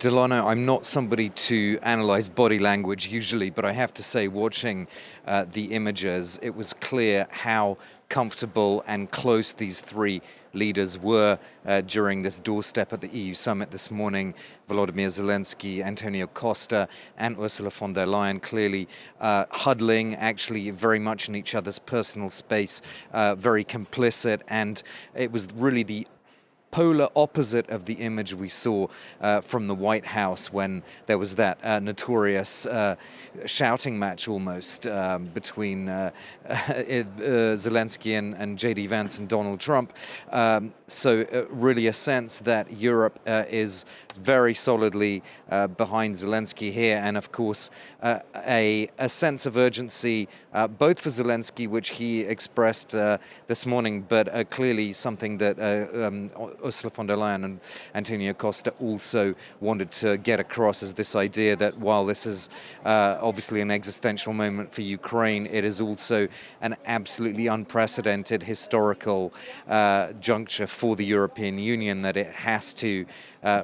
Delano, I'm not somebody to analyze body language usually, but I have to say, watching the images, it was clear how comfortable and close these three leaders were during this doorstep at the EU summit this morning. Volodymyr Zelensky, Antonio Costa, and Ursula von der Leyen clearly huddling, actually very much in each other's personal space, very complicit, and it was really the polar opposite of the image we saw from the White House when there was that notorious shouting match almost between Zelensky and J.D. Vance and Donald Trump. So really a sense that Europe is very solidly behind Zelensky here, and of course a sense of urgency both for Zelensky, which he expressed this morning, but clearly something that Ursula von der Leyen and Antonio Costa also wanted to get across, is this idea that while this is obviously an existential moment for Ukraine, it is also an absolutely unprecedented historical juncture for the European Union, that it has to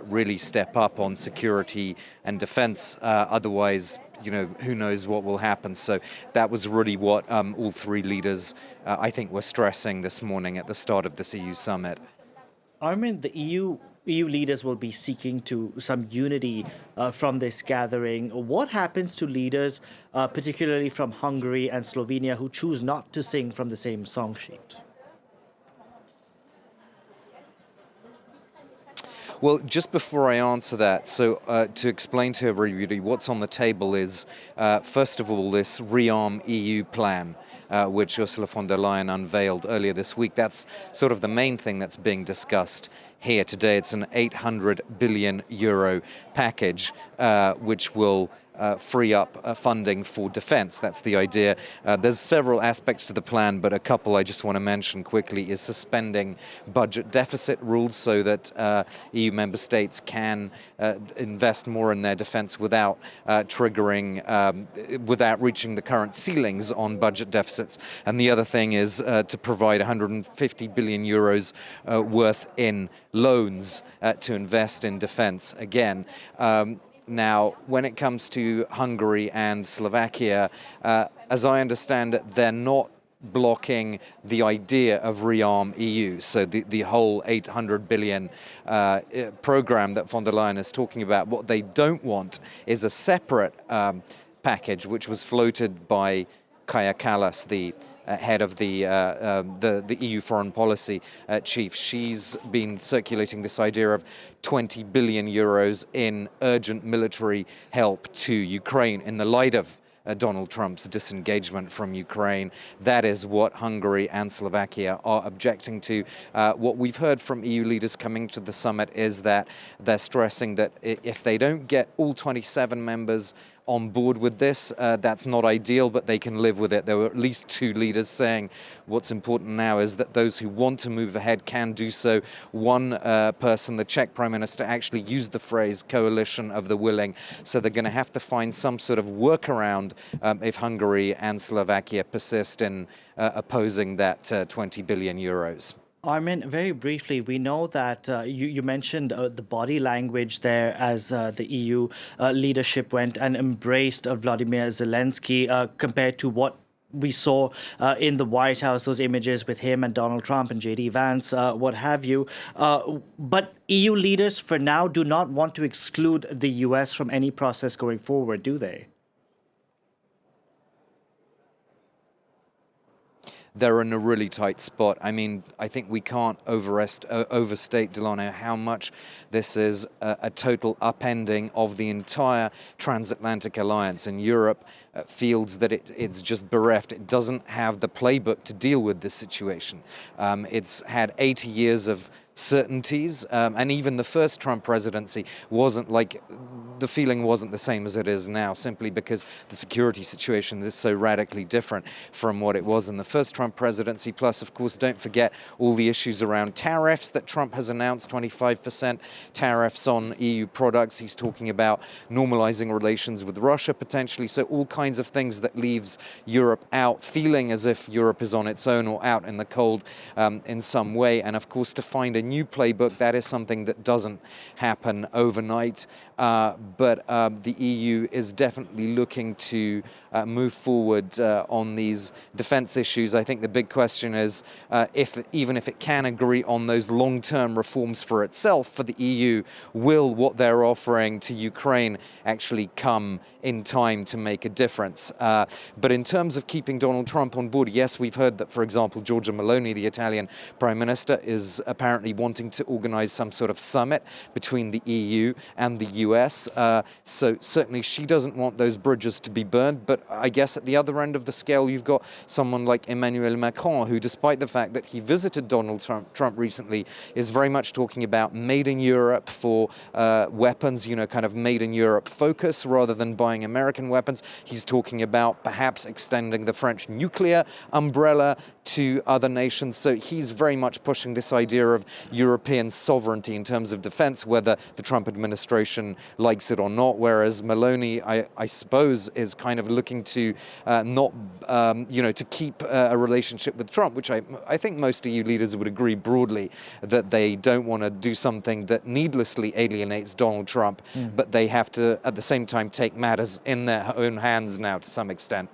really step up on security and defense. Otherwise, you know, who knows what will happen. So that was really what all three leaders, I think, were stressing this morning at the start of this EU summit. Armen, the EU leaders will be seeking to some unity from this gathering. What happens to leaders, particularly from Hungary and Slovenia, who choose not to sing from the same song sheet? Well, just before I answer that, so to explain to everybody what's on the table is, first of all, this Rearm EU plan, which Ursula von der Leyen unveiled earlier this week. That's sort of the main thing that's being discussed here today. It's an 800 billion euro package, which will free up funding for defense. That's the idea. There's several aspects to the plan, but a couple I just want to mention quickly is suspending budget deficit rules so that EU member states can invest more in their defense without without reaching the current ceilings on budget deficits. And the other thing is to provide 150 billion euros worth in loans to invest in defense again. Now, when it comes to Hungary and Slovakia, as I understand it, they're not blocking the idea of Rearm EU. So the whole 800 billion program that von der Leyen is talking about, what they don't want is a separate package, which was floated by Kaja Kallas, the head of the EU foreign policy chief. She's been circulating this idea of 20 billion euros in urgent military help to Ukraine in the light of Donald Trump's disengagement from Ukraine. That is what Hungary and Slovakia are objecting to. What we've heard from EU leaders coming to the summit is that they're stressing that if they don't get all 27 members on board with this, that's not ideal, but they can live with it. There were at least two leaders saying what's important now is that those who want to move ahead can do so. One person, the Czech Prime Minister, actually used the phrase coalition of the willing. So they're going to have to find some sort of workaround if Hungary and Slovakia persist in opposing that 20 billion euros. Armen, very briefly, we know that you mentioned the body language there as the EU leadership went and embraced Volodymyr Zelensky compared to what we saw in the White House, those images with him and Donald Trump and J.D. Vance, what have you. But EU leaders, for now, do not want to exclude the U.S. from any process going forward, do they? They're in a really tight spot. I mean, I think we can't overstate, Delano, how much this is a total upending of the entire transatlantic alliance. And Europe feels that it's just bereft. It doesn't have the playbook to deal with this situation. It's had 80 years of certainties, and even the first Trump presidency wasn't like, the feeling wasn't the same as it is now, simply because the security situation is so radically different from what it was in the first Trump presidency. Plus, of course, don't forget all the issues around tariffs that Trump has announced, 25% tariffs on EU products. He's talking about normalizing relations with Russia potentially. So all kinds of things that leaves Europe out, feeling as if Europe is on its own or out in the cold in some way. And of course, to find a new playbook. That is something that doesn't happen overnight, but the EU is definitely looking to move forward on these defense issues. I think the big question is even if it can agree on those long-term reforms for itself, for the EU, will what they're offering to Ukraine actually come in time to make a difference? But in terms of keeping Donald Trump on board, yes, we've heard that, for example, Giorgia Meloni, the Italian Prime Minister, is apparently wanting to organize some sort of summit between the EU and the US. So certainly she doesn't want those bridges to be burned. But I guess at the other end of the scale, you've got someone like Emmanuel Macron, who, despite the fact that he visited Donald Trump recently, is very much talking about made in Europe for weapons, kind of made in Europe focus rather than buying American weapons. He's talking about perhaps extending the French nuclear umbrella to other nations. So he's very much pushing this idea of European sovereignty in terms of defense, whether the Trump administration likes it or not, whereas Meloni, I suppose, is kind of looking to not, to keep a relationship with Trump, which I think most EU leaders would agree broadly that they don't want to do something that needlessly alienates Donald Trump, but they have to, at the same time, take matters in their own hands now to some extent.